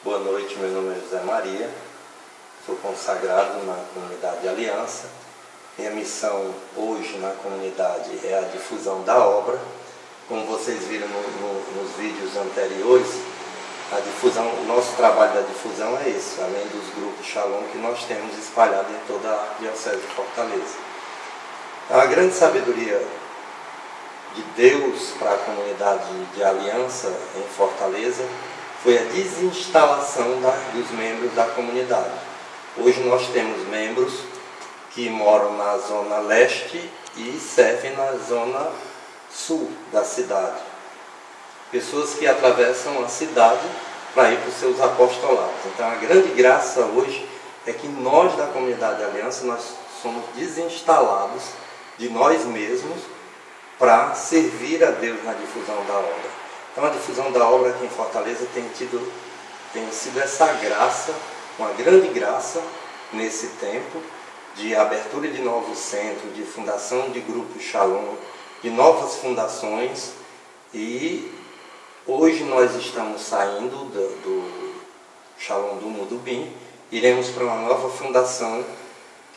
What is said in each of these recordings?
Boa noite, meu nome é José Maria, sou consagrado na comunidade Aliança. Minha missão hoje na comunidade é a difusão da obra. Como vocês viram nos vídeos anteriores, o nosso trabalho da difusão é esse, além dos grupos Shalom que nós temos espalhado em toda a Diocese de Fortaleza. A grande sabedoria de Deus para a comunidade de Aliança em Fortaleza foi a desinstalação dos membros da comunidade. Hoje nós temos membros que moram na zona leste e servem na zona sul da cidade. Pessoas que atravessam a cidade para ir para os seus apostolados. Então a grande graça hoje é que nós da comunidade de Aliança, nós somos desinstalados de nós mesmos para servir a Deus na difusão da obra. Então a difusão da obra aqui em Fortaleza tem sido essa graça, uma grande graça nesse tempo de abertura de novos centros, de fundação de grupos Shalom, de novas fundações. E hoje nós estamos saindo do Shalom do Mudubim, iremos para uma nova fundação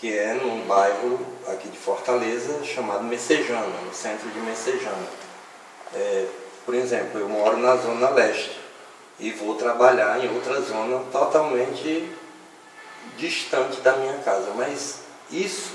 que é num bairro aqui de Fortaleza chamado Messejana, no centro de Messejana. Por exemplo, eu moro na zona leste e vou trabalhar em outra zona totalmente distante da minha casa. Mas isso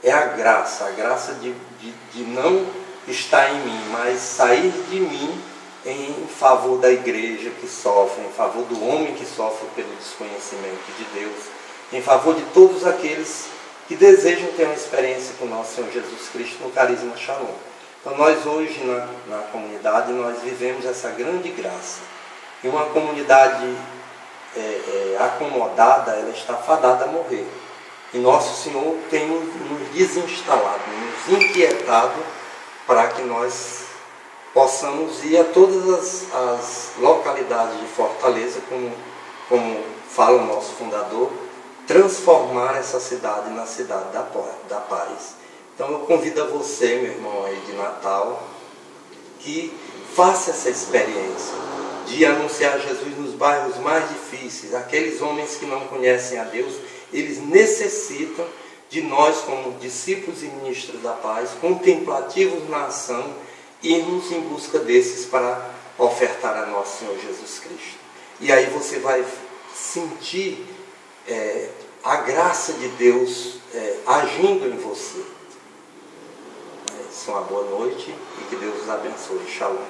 é a graça de não estar em mim, mas sair de mim em favor da igreja que sofre, em favor do homem que sofre pelo desconhecimento de Deus, em favor de todos aqueles que desejam ter uma experiência com o nosso Senhor Jesus Cristo no carisma Shalom. Então nós hoje na comunidade nós vivemos essa grande graça. E uma comunidade acomodada, ela está fadada a morrer. E nosso Senhor tem nos desinstalado, nos inquietado para que nós possamos ir a todas as localidades de Fortaleza, como fala o nosso fundador, transformar essa cidade na cidade da paz. Então eu convido a você, meu irmão aí de Natal, que faça essa experiência de anunciar Jesus nos bairros mais difíceis. Aqueles homens que não conhecem a Deus, eles necessitam de nós como discípulos e ministros da paz, contemplativos na ação, irmos em busca desses para ofertar a nosso Senhor Jesus Cristo. E aí você vai sentir a graça de Deus agindo em você. Uma boa noite e que Deus os abençoe. Shalom.